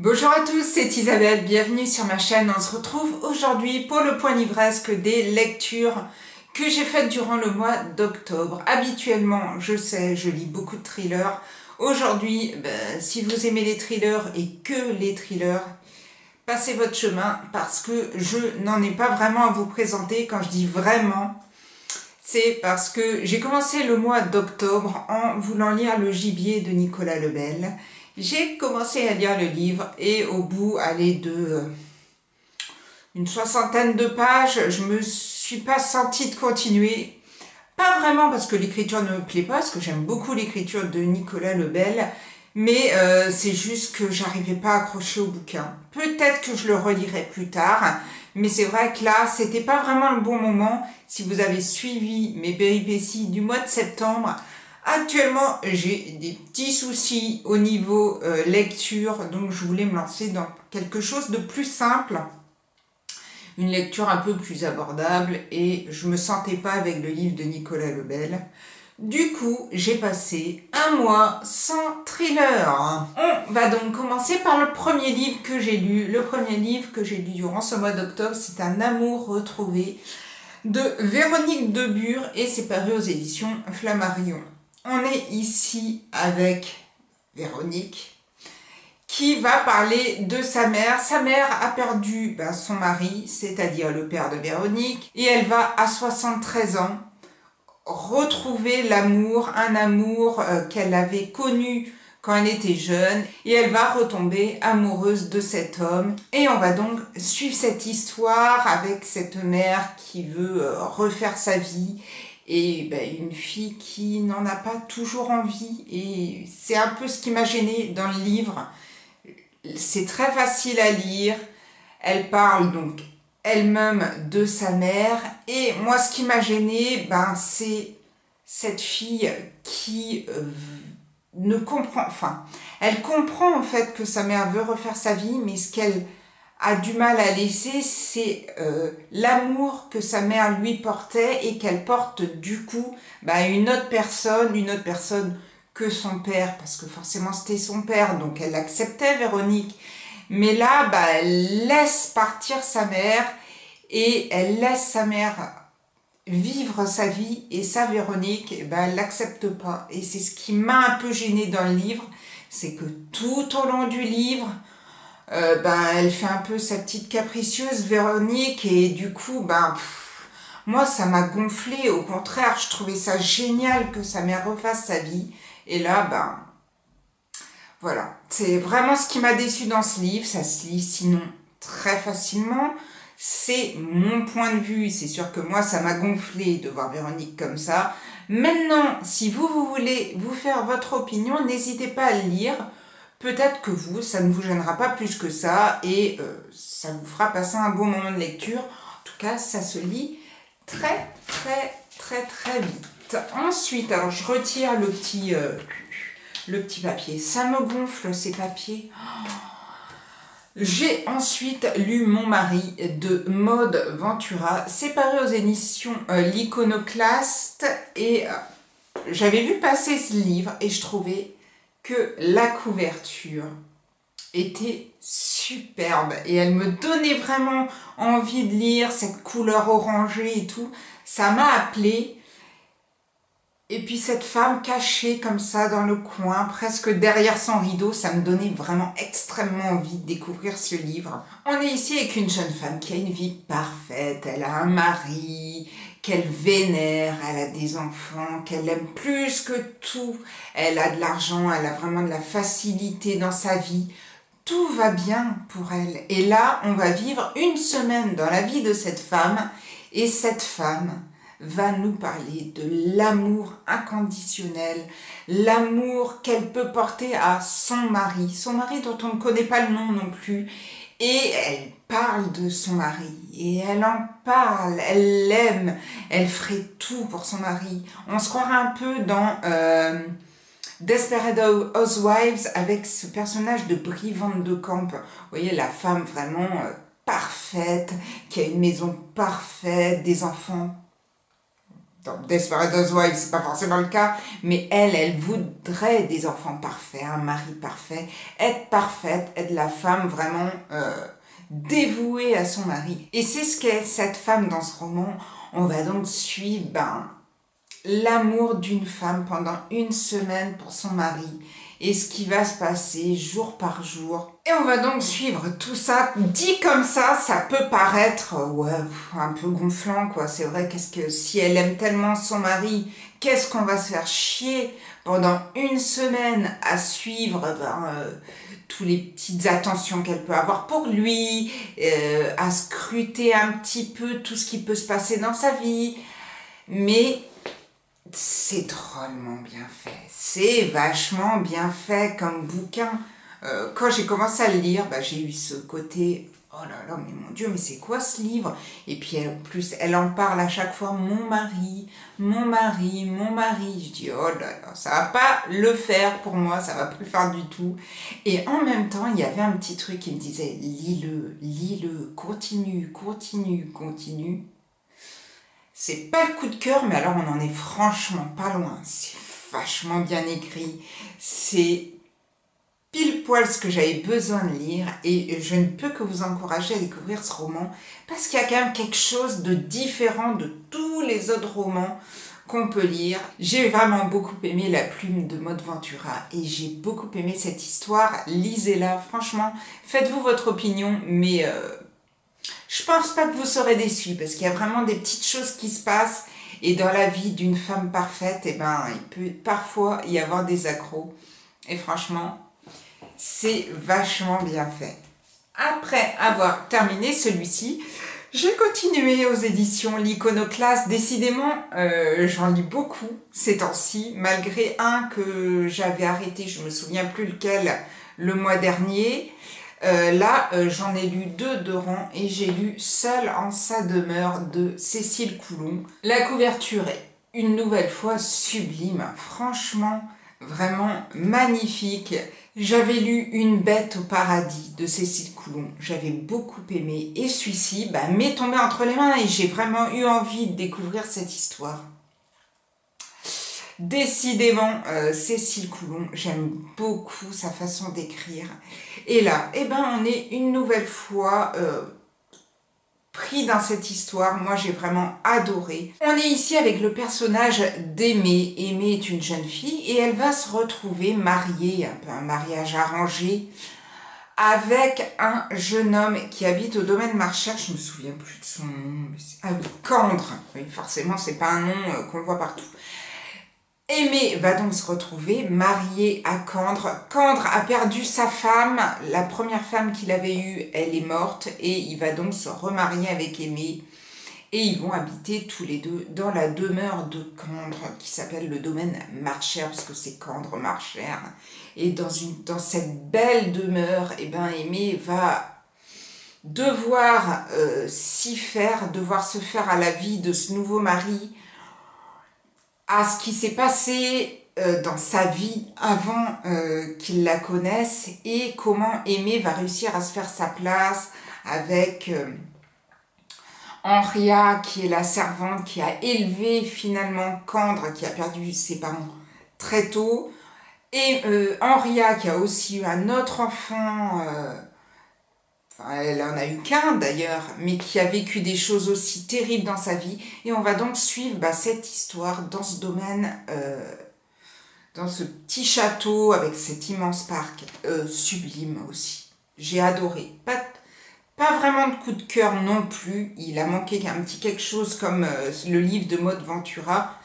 Bonjour à tous, c'est Isabelle, bienvenue sur ma chaîne. On se retrouve aujourd'hui pour le point livresque des lectures que j'ai faites durant le mois d'octobre. Habituellement, je sais, je lis beaucoup de thrillers. Aujourd'hui, si vous aimez les thrillers et que les thrillers, passez votre chemin parce que je n'en ai pas vraiment à vous présenter. Quand je dis vraiment, c'est parce que j'ai commencé le mois d'octobre en voulant lire Le Gibier de Nicolas Lebel. J'ai commencé à lire le livre et au bout de une soixantaine de pages, je me suis pas sentie de continuer. Pas vraiment parce que l'écriture ne me plaît pas, parce que j'aime beaucoup l'écriture de Nicolas Lebel, mais c'est juste que j'arrivais pas à accrocher au bouquin. Peut-être que je le relirai plus tard, mais c'est vrai que là, c'était pas vraiment le bon moment. Si vous avez suivi mes péripéties du mois de septembre, actuellement, j'ai des petits soucis au niveau lecture, donc je voulais me lancer dans quelque chose de plus simple, une lecture un peu plus abordable, et je me sentais pas avec le livre de Nicolas Lebel. Du coup, j'ai passé un mois sans thriller. On va donc commencer par le premier livre que j'ai lu. Le premier livre que j'ai lu durant ce mois d'octobre, c'est Un amour retrouvé de Véronique Debure et c'est paru aux éditions Flammarion. On est ici avec Véronique qui va parler de sa mère. Sa mère a perdu son mari, c'est-à-dire le père de Véronique, et elle va à 73 ans retrouver l'amour, un amour qu'elle avait connu quand elle était jeune, et elle va retomber amoureuse de cet homme. Et on va donc suivre cette histoire avec cette mère qui veut refaire sa vie, et une fille qui n'en a pas toujours envie, et c'est un peu ce qui m'a gênée dans le livre. C'est très facile à lire, elle parle donc elle-même de sa mère, et moi ce qui m'a gênée, c'est cette fille qui ne comprend, elle comprend en fait que sa mère veut refaire sa vie, mais ce qu'elle a du mal à laisser, c'est l'amour que sa mère lui portait et qu'elle porte du coup une autre personne que son père, parce que forcément c'était son père, donc elle acceptait Véronique. Mais là, elle laisse partir sa mère et elle laisse sa mère vivre sa vie, et ça, Véronique, elle l'accepte pas. Et c'est ce qui m'a un peu gênée dans le livre, c'est que tout au long du livre, elle fait un peu sa petite capricieuse Véronique, et du coup, moi ça m'a gonflé. Au contraire, je trouvais ça génial que sa mère refasse sa vie, et là, voilà, c'est vraiment ce qui m'a déçu dans ce livre. Ça se lit sinon très facilement, c'est mon point de vue. C'est sûr que moi ça m'a gonflé de voir Véronique comme ça. Maintenant, si vous voulez vous faire votre opinion, n'hésitez pas à le lire. Peut-être que ça ne vous gênera pas plus que ça, et ça vous fera passer un bon moment de lecture. En tout cas, ça se lit très vite. Ensuite, alors je retire le petit papier. Ça me gonfle ces papiers. J'ai ensuite lu Mon mari de Maud Ventura. C'est paru aux éditions L'Iconoclaste, et j'avais vu passer ce livre et je trouvais que la couverture était superbe et elle me donnait vraiment envie de lire, cette couleur orangée et tout. Ça m'a appelée. Et puis cette femme cachée comme ça dans le coin, presque derrière son rideau, ça me donnait vraiment extrêmement envie de découvrir ce livre. On est ici avec une jeune femme qui a une vie parfaite. Elle a un mari qu'elle vénère, elle a des enfants qu'elle aime plus que tout. Elle a de l'argent, elle a vraiment de la facilité dans sa vie. Tout va bien pour elle. Et là, on va vivre une semaine dans la vie de cette femme, et cette femme va nous parler de l'amour inconditionnel, l'amour qu'elle peut porter à son mari dont on ne connaît pas le nom non plus. Et elle parle de son mari, et elle en parle, elle l'aime, elle ferait tout pour son mari. On se croirait un peu dans Desperate Housewives, avec ce personnage de Brie Van de Camp. Vous voyez, la femme vraiment parfaite, qui a une maison parfaite, des enfants dans Desperate Housewives, c'est pas forcément le cas, mais elle voudrait des enfants parfaits, un mari parfait, être parfaite, être la femme vraiment dévouée à son mari. Et c'est ce qu'est cette femme dans ce roman. On va donc suivre l'amour d'une femme pendant une semaine pour son mari et ce qui va se passer jour par jour. Et on va donc suivre tout ça. Dit comme ça peut paraître ouais, un peu gonflant, quoi. C'est vrai, qu'est-ce que si elle aime tellement son mari, qu'est-ce qu'on va se faire chier pendant une semaine à suivre toutes les petites attentions qu'elle peut avoir pour lui, à scruter un petit peu tout ce qui peut se passer dans sa vie. Mais c'est drôlement bien fait, c'est vachement bien fait comme bouquin. Quand j'ai commencé à le lire, j'ai eu ce côté « Oh là là, mais mon Dieu, mais c'est quoi ce livre ?» Et puis en plus, elle en parle à chaque fois « Mon mari, mon mari, mon mari ». Je dis « Oh là là, ça va pas le faire pour moi, ça va pas le faire du tout ». Et en même temps, il y avait un petit truc qui me disait « Lis-le, lis-le, continue, continue, continue ». C'est pas le coup de cœur, mais alors on en est franchement pas loin. C'est vachement bien écrit. C'est pile poil ce que j'avais besoin de lire et je ne peux que vous encourager à découvrir ce roman parce qu'il y a quand même quelque chose de différent de tous les autres romans qu'on peut lire. J'ai vraiment beaucoup aimé La Plume de Maud Ventura et j'ai beaucoup aimé cette histoire. Lisez-la, franchement, faites-vous votre opinion, mais je pense pas que vous serez déçus parce qu'il y a vraiment des petites choses qui se passent et dans la vie d'une femme parfaite, il peut parfois y avoir des accros. Et franchement, c'est vachement bien fait. Après avoir terminé celui-ci, j'ai continué aux éditions L'Iconoclaste. Décidément, j'en lis beaucoup ces temps-ci, malgré un que j'avais arrêté, je me souviens plus lequel, le mois dernier. Là, j'en ai lu 2 de rang et j'ai lu Seule en sa demeure de Cécile Coulon. La couverture est une nouvelle fois sublime, franchement, vraiment magnifique. J'avais lu Une bête au paradis de Cécile Coulon, j'avais beaucoup aimé et celui-ci m'est tombé entre les mains et j'ai vraiment eu envie de découvrir cette histoire. Décidément, Cécile Coulon, j'aime beaucoup sa façon d'écrire. Et là, on est une nouvelle fois pris dans cette histoire. Moi, j'ai vraiment adoré. On est ici avec le personnage d'Aimée. Aimée est une jeune fille et elle va se retrouver mariée, un peu un mariage arrangé, avec un jeune homme qui habite au domaine Marchère. Je me souviens plus de son nom. Candre. Oui, forcément, c'est pas un nom qu'on voit partout. Aimée va donc se retrouver mariée à Candre. Candre a perdu sa femme, la première femme qu'il avait eue, elle est morte, et il va donc se remarier avec Aimée. Et ils vont habiter tous les deux dans la demeure de Candre, qui s'appelle le domaine Marchère, parce que c'est Candre Marchère. Et dans cette belle demeure, Aimée va devoir devoir se faire à la vie de ce nouveau mari, à ce qui s'est passé dans sa vie avant qu'il la connaisse et comment Aimée va réussir à se faire sa place avec Henria, qui est la servante qui a élevé finalement Candre, qui a perdu ses parents très tôt, et Henria qui a aussi eu un autre enfant, elle en a eu qu'un d'ailleurs, mais qui a vécu des choses aussi terribles dans sa vie. Et on va donc suivre cette histoire dans ce domaine, dans ce petit château avec cet immense parc, sublime aussi. J'ai adoré. Pas vraiment de coup de cœur non plus. Il a manqué un petit quelque chose comme le livre de Maud Ventura.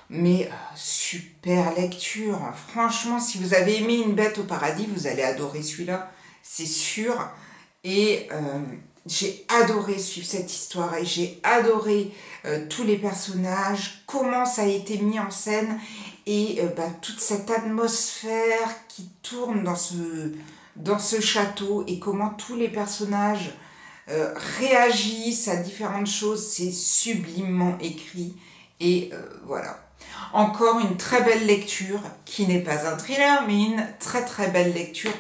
Mais super lecture. Franchement, si vous avez aimé Une bête au paradis, vous allez adorer celui-là. C'est sûr. Et j'ai adoré suivre cette histoire et j'ai adoré tous les personnages, comment ça a été mis en scène et toute cette atmosphère qui tourne dans ce château et comment tous les personnages réagissent à différentes choses. C'est sublimement écrit et voilà. Encore une très belle lecture qui n'est pas un thriller mais une très très belle lecture.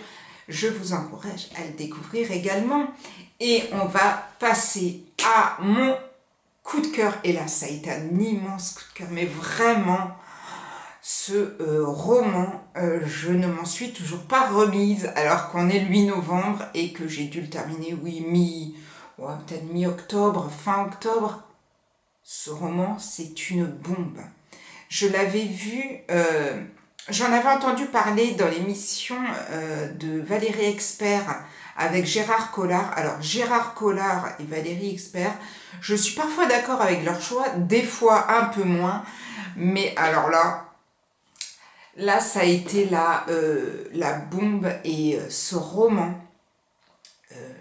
Je vous encourage à le découvrir également. Et on va passer à mon coup de cœur. Et là, ça a été un immense coup de cœur. Mais vraiment, ce roman, je ne m'en suis toujours pas remise alors qu'on est le 8 novembre et que j'ai dû le terminer, oui, ouais, peut-être mi-octobre, fin octobre. Ce roman, c'est une bombe. Je l'avais vu, j'en avais entendu parler dans l'émission de Valérie Expert avec Gérard Collard. Alors, Gérard Collard et Valérie Expert, je suis parfois d'accord avec leur choix, des fois un peu moins, mais alors là ça a été la bombe. Et ce roman,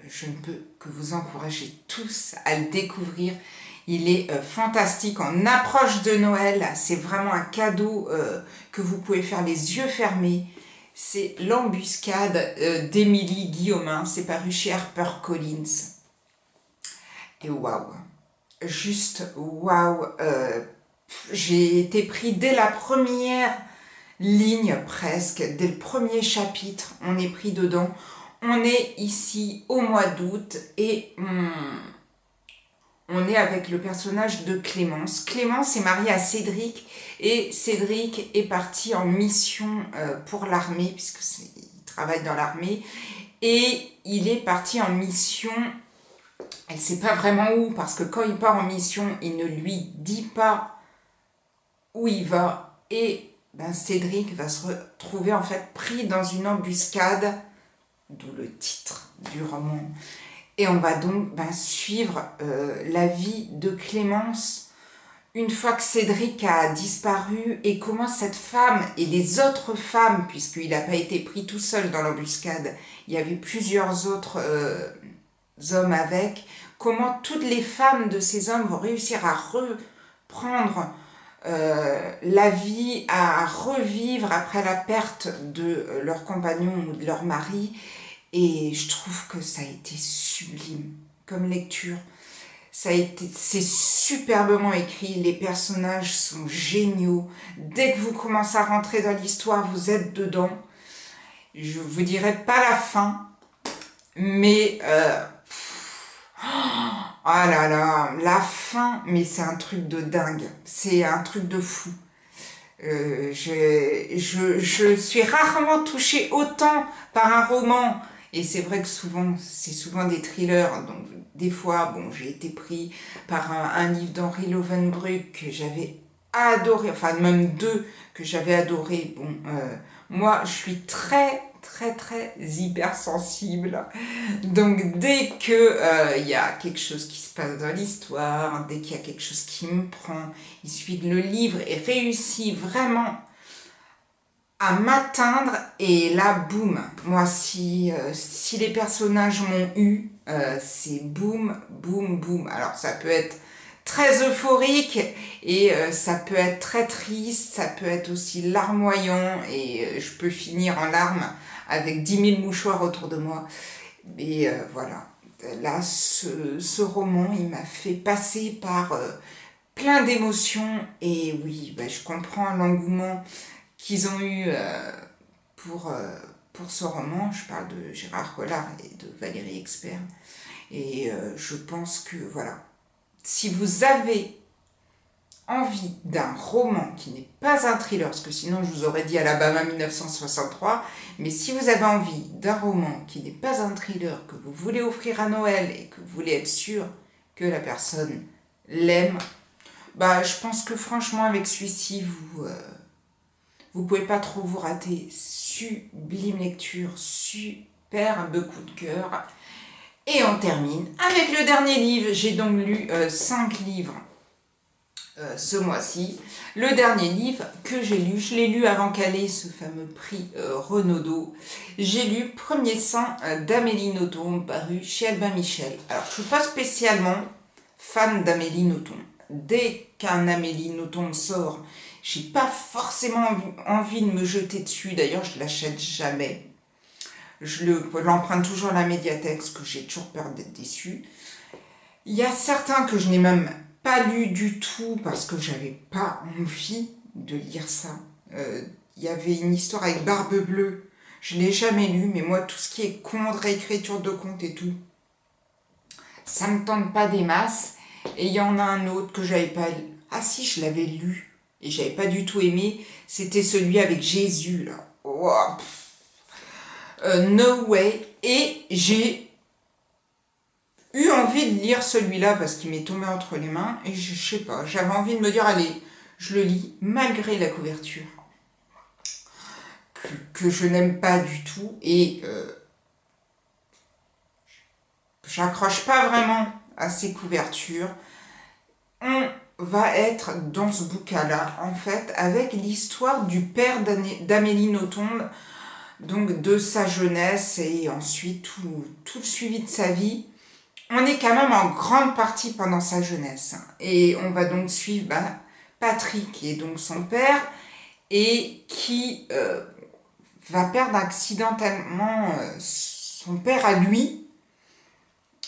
je ne peux que vous encourager tous à le découvrir. Il est fantastique, en approche de Noël, c'est vraiment un cadeau que vous pouvez faire les yeux fermés. C'est L'Embuscade d'Émilie Guillaumin, c'est paru chez HarperCollins. Et waouh, juste waouh, j'ai été pris dès la première ligne presque, dès le premier chapitre, on est pris dedans. On est ici au mois d'août et on est avec le personnage de Clémence. Clémence est mariée à Cédric et Cédric est parti en mission pour l'armée, puisqu'il travaille dans l'armée. Et il est parti en mission, elle ne sait pas vraiment où, parce que quand il part en mission, il ne lui dit pas où il va. Et Cédric va se retrouver en fait pris dans une embuscade, d'où le titre du roman. Et on va donc suivre la vie de Clémence une fois que Cédric a disparu, et comment cette femme et les autres femmes, puisqu'il n'a pas été pris tout seul dans l'embuscade, il y avait plusieurs autres hommes avec, comment toutes les femmes de ces hommes vont réussir à reprendre la vie, à revivre après la perte de leur compagnon ou de leur mari. Et je trouve que ça a été sublime comme lecture. C'est superbement écrit, les personnages sont géniaux. Dès que vous commencez à rentrer dans l'histoire, vous êtes dedans. Je vous dirai pas la fin, mais oh là là, la fin, mais c'est un truc de dingue, c'est un truc de fou. Je suis rarement touchée autant par un roman. Et c'est vrai que c'est souvent des thrillers, donc des fois, j'ai été pris par un livre d'Henri Lovenbruck que j'avais adoré, enfin même deux que j'avais adoré. Moi, je suis très hypersensible, donc dès que y a quelque chose qui se passe dans l'histoire, dès qu'il y a quelque chose qui me prend, il suffit que le livre ait réussi vraiment à m'atteindre, et là, boum, moi, si les personnages m'ont eu, c'est boum, boum, boum. Alors, ça peut être très euphorique, et ça peut être très triste, ça peut être aussi larmoyant, et je peux finir en larmes avec 10 000 mouchoirs autour de moi. Et voilà, là, ce roman, il m'a fait passer par plein d'émotions, et oui, je comprends l'engouement qu'ils ont eu pour ce roman. Je parle de Gérard Collard et de Valérie Expert. Et je pense que, voilà, si vous avez envie d'un roman qui n'est pas un thriller, parce que sinon je vous aurais dit Alabama 1963, mais si vous avez envie d'un roman qui n'est pas un thriller, que vous voulez offrir à Noël et que vous voulez être sûr que la personne l'aime, je pense que franchement avec celui-ci, vous pouvez pas trop vous rater. Sublime lecture, superbe coup de cœur. Et on termine avec le dernier livre. J'ai donc lu 5 livres ce mois-ci. Le dernier livre que j'ai lu, je l'ai lu avant qu'elle ait ce fameux prix Renaudot. J'ai lu Premier sang d'Amélie Nothomb, paru chez Albin Michel. Alors, je ne suis pas spécialement fan d'Amélie Nothomb. Dès qu'un Amélie Nothomb sort, j'ai pas forcément envie de me jeter dessus. D'ailleurs, je l'achète jamais. Je l'emprunte toujours à la médiathèque, parce que j'ai toujours peur d'être déçue. Il y a certains que je n'ai même pas lus du tout, parce que j'avais pas envie de lire ça. Il y avait une histoire avec Barbe Bleue. Je l'ai jamais lu, mais moi, tout ce qui est conte, réécriture de contes et tout, ça me tente pas des masses. Et il y en a un autre que j'avais pas... Ah si, je l'avais lu. Et j'avais pas du tout aimé. C'était celui avec Jésus, là. Wow. No Way. Et j'ai eu envie de lire celui-là parce qu'il m'est tombé entre les mains. Et je sais pas, j'avais envie de me dire, allez, je le lis, malgré la couverture. Que je n'aime pas du tout. Et j'accroche pas vraiment à ces couvertures. On va être dans ce bouquin-là, en fait, avec l'histoire du père d'Amélie Nothomb, donc de sa jeunesse et ensuite tout le suivi de sa vie. On est quand même en grande partie pendant sa jeunesse. Et on va donc suivre Patrick, qui est donc son père, et qui va perdre accidentellement son père à lui,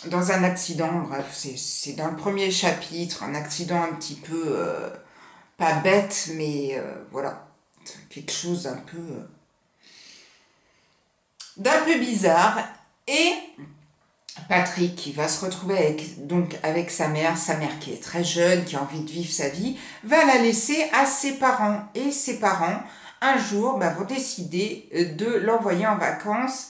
dans un accident. Bref, c'est dans le premier chapitre, un accident un petit peu, pas bête, mais voilà, quelque chose d'un peu bizarre. Et Patrick, qui va se retrouver avec sa mère qui est très jeune, qui a envie de vivre sa vie, va la laisser à ses parents. Et ses parents, un jour, vont décider de l'envoyer en vacances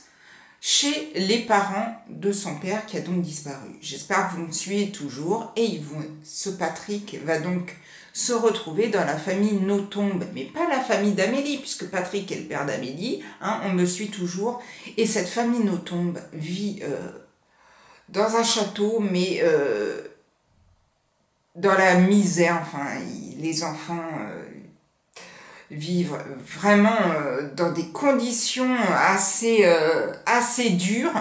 chez les parents de son père qui a donc disparu. J'espère que vous me suivez toujours. Et ce Patrick va donc se retrouver dans la famille Nothomb, mais pas la famille d'Amélie, puisque Patrick est le père d'Amélie, hein, on me suit toujours. Et cette famille Nothomb vit dans un château, mais dans la misère. Enfin, les enfants vivent vraiment dans des conditions assez dures.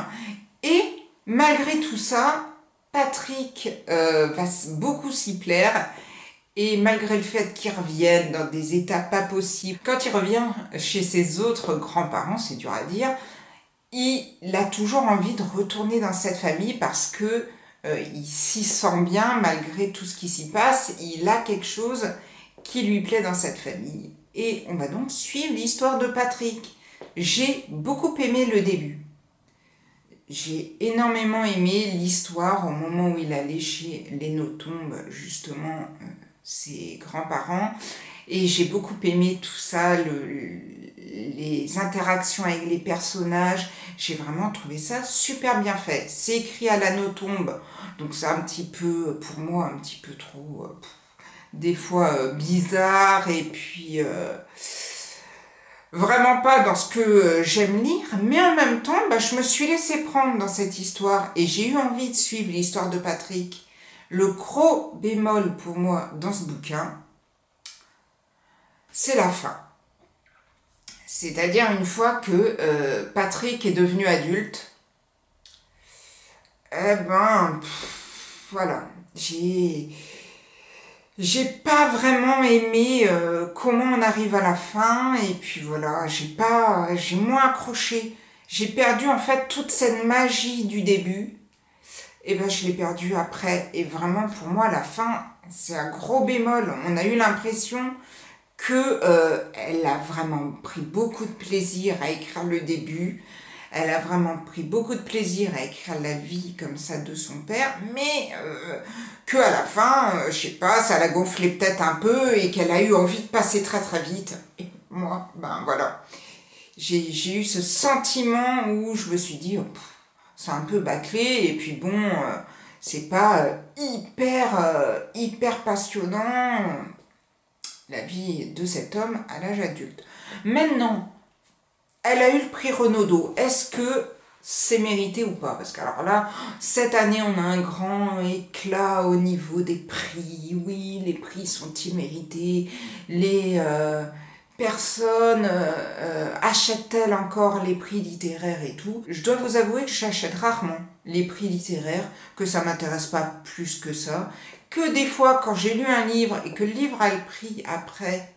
Et malgré tout ça, Patrick va beaucoup s'y plaire. Et malgré le fait qu'il revienne dans des états pas possibles, quand il revient chez ses autres grands-parents, c'est dur à dire, il a toujours envie de retourner dans cette famille parce que il s'y sent bien malgré tout ce qui s'y passe. Il a quelque chose qui lui plaît dans cette famille. Et on va donc suivre l'histoire de Patrick. J'ai beaucoup aimé le début. J'ai énormément aimé l'histoire au moment où il allait chez les Nothomb, justement, ses grands-parents. Et j'ai beaucoup aimé tout ça, les interactions avec les personnages. J'ai vraiment trouvé ça super bien fait. C'est écrit à la Nothomb, donc c'est un petit peu, pour moi, un petit peu trop, des fois, bizarre. Et puis, vraiment pas dans ce que j'aime lire. Mais en même temps, je me suis laissée prendre dans cette histoire. Et j'ai eu envie de suivre l'histoire de Patrick. Le gros bémol pour moi dans ce bouquin, c'est la fin. C'est-à-dire une fois que Patrick est devenu adulte, voilà, j'ai pas vraiment aimé comment on arrive à la fin, et puis voilà, j'ai moins accroché. J'ai perdu en fait toute cette magie du début, et je l'ai perdue après. Et vraiment pour moi la fin, c'est un gros bémol. On a eu l'impression que elle a vraiment pris beaucoup de plaisir à écrire le début. Elle a vraiment pris beaucoup de plaisir à écrire la vie comme ça de son père, mais que à la fin, je sais pas, ça l'a gonflé peut-être un peu et qu'elle a eu envie de passer très très vite. Et moi, voilà, j'ai eu ce sentiment où je me suis dit, c'est un peu bâclé, et puis bon, c'est pas hyper passionnant, la vie de cet homme à l'âge adulte. Maintenant, elle a eu le prix Renaudot. Est-ce que c'est mérité ou pas? Parce que alors là, cette année, on a un grand éclat au niveau des prix. Oui, les prix sont-ils mérités? Les personnes achètent-elles encore les prix littéraires et tout? Je dois vous avouer que j'achète rarement les prix littéraires, que ça m'intéresse pas plus que ça. Que des fois, quand j'ai lu un livre et que le livre a le prix après,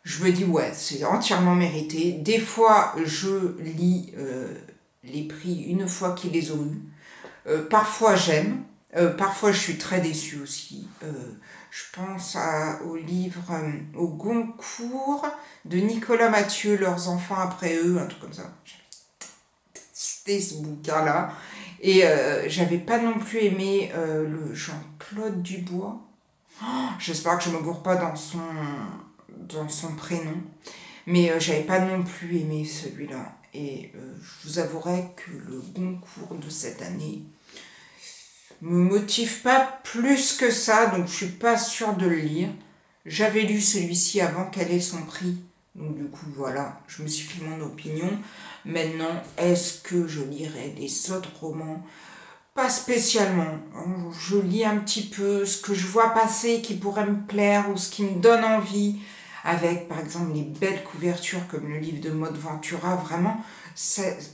je me dis ouais, c'est entièrement mérité. Des fois, je lis les prix une fois qu'ils les ont eus. Parfois, j'aime. Parfois, je suis très déçue aussi. Je pense au livre au Goncourt de Nicolas Mathieu, Leurs enfants après eux, un truc comme ça. C'était ce bouquin-là. Et j'avais pas non plus aimé le Jean-Claude Dubois. Oh, j'espère que je me gourre pas dans son prénom. Mais j'avais pas non plus aimé celui-là. Et je vous avouerai que le Goncourt de cette année me motive pas plus que ça, donc je suis pas sûre de le lire. J'avais lu celui-ci avant quel est son prix. Donc du coup, voilà, je me suis fait mon opinion. Maintenant, est-ce que je lirai des autres romans? Pas spécialement. Je lis un petit peu ce que je vois passer qui pourrait me plaire ou ce qui me donne envie. Avec, par exemple, les belles couvertures comme le livre de Maud Ventura. Vraiment,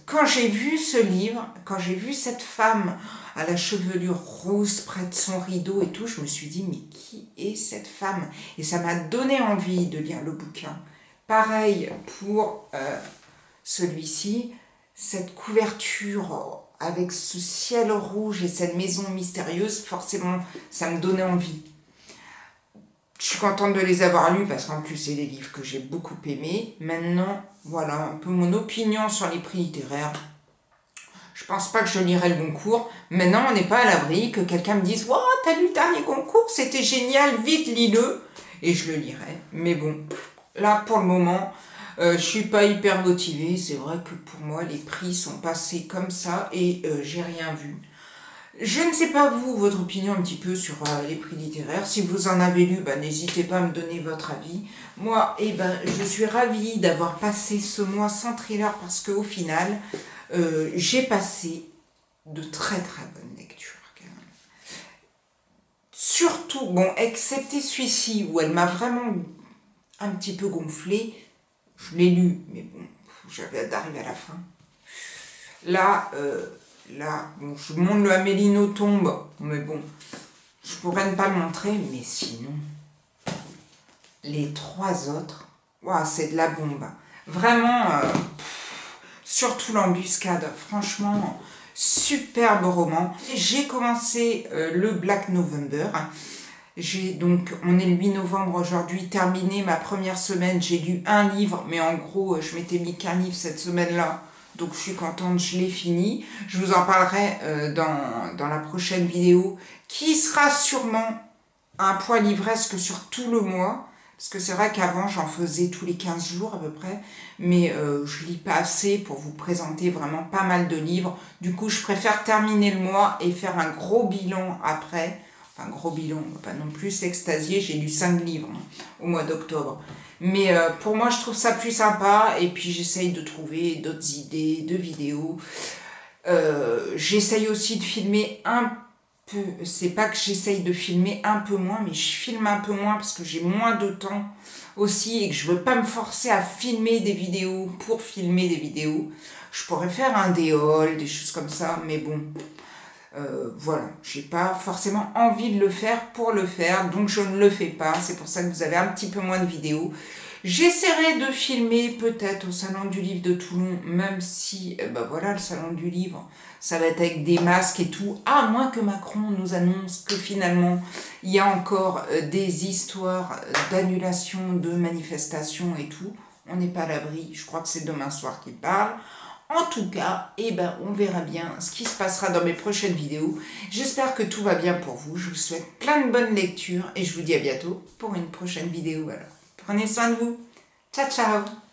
quand j'ai vu ce livre, quand j'ai vu cette femme à la chevelure rose près de son rideau et tout, je me suis dit, mais qui est cette femme? Et ça m'a donné envie de lire le bouquin. Pareil pour celui-ci, cette couverture avec ce ciel rouge et cette maison mystérieuse, forcément, ça me donnait envie. Je suis contente de les avoir lus parce qu'en plus, c'est des livres que j'ai beaucoup aimés. Maintenant, voilà un peu mon opinion sur les prix littéraires. Je pense pas que je lirai le Goncourt. Maintenant, on n'est pas à l'abri que quelqu'un me dise « Wow, t'as lu le dernier Goncourt, c'était génial, vite, lis-le !» Et je le lirai. Mais bon, là, pour le moment, je suis pas hyper motivée. C'est vrai que pour moi, les prix sont passés comme ça et j'ai rien vu. Je ne sais pas vous, votre opinion un petit peu sur les prix littéraires. Si vous en avez lu, n'hésitez pas à me donner votre avis. Moi, je suis ravie d'avoir passé ce mois sans thriller parce qu'au final, j'ai passé de très très bonnes lectures. Quand même. Surtout, bon, excepté celui-ci où elle m'a vraiment un petit peu gonflé. Je l'ai lu, mais bon, j'avais hâte d'arriver à la fin. Là, bon, je montre le Amélie Nothomb, mais bon, je pourrais ne pas le montrer, mais sinon, les trois autres, wow, c'est de la bombe. Vraiment, surtout l'embuscade, franchement, superbe roman. J'ai commencé le Black November. On est le 8 novembre aujourd'hui, terminé ma première semaine, j'ai lu un livre, mais en gros, je m'étais mis qu'un livre cette semaine-là. Donc je suis contente, je l'ai fini. Je vous en parlerai dans la prochaine vidéo, qui sera sûrement un poids livresque sur tout le mois. Parce que c'est vrai qu'avant, j'en faisais tous les 15 jours à peu près. Mais je lis pas assez pour vous présenter vraiment pas mal de livres. Du coup, je préfère terminer le mois et faire un gros bilan après. Enfin, gros bilan, pas non plus s'extasier. J'ai lu 5 livres au mois d'octobre. Mais pour moi, je trouve ça plus sympa. Et puis, j'essaye de trouver d'autres idées de vidéos. J'essaye aussi de filmer un peu. C'est pas que j'essaye de filmer un peu moins, mais je filme un peu moins parce que j'ai moins de temps aussi et que je veux pas me forcer à filmer des vidéos pour filmer des vidéos. Je pourrais faire un haul, des choses comme ça, mais bon... voilà, j'ai pas forcément envie de le faire pour le faire, donc je ne le fais pas. C'est pour ça que vous avez un petit peu moins de vidéos. J'essaierai de filmer peut-être au Salon du Livre de Toulon, même si, voilà, le Salon du Livre, ça va être avec des masques et tout, à moins que Macron nous annonce que finalement, il y a encore des histoires d'annulation de manifestations et tout. On n'est pas à l'abri, je crois que c'est demain soir qu'il parle. En tout cas, on verra bien ce qui se passera dans mes prochaines vidéos. J'espère que tout va bien pour vous. Je vous souhaite plein de bonnes lectures et je vous dis à bientôt pour une prochaine vidéo. Alors, prenez soin de vous. Ciao, ciao!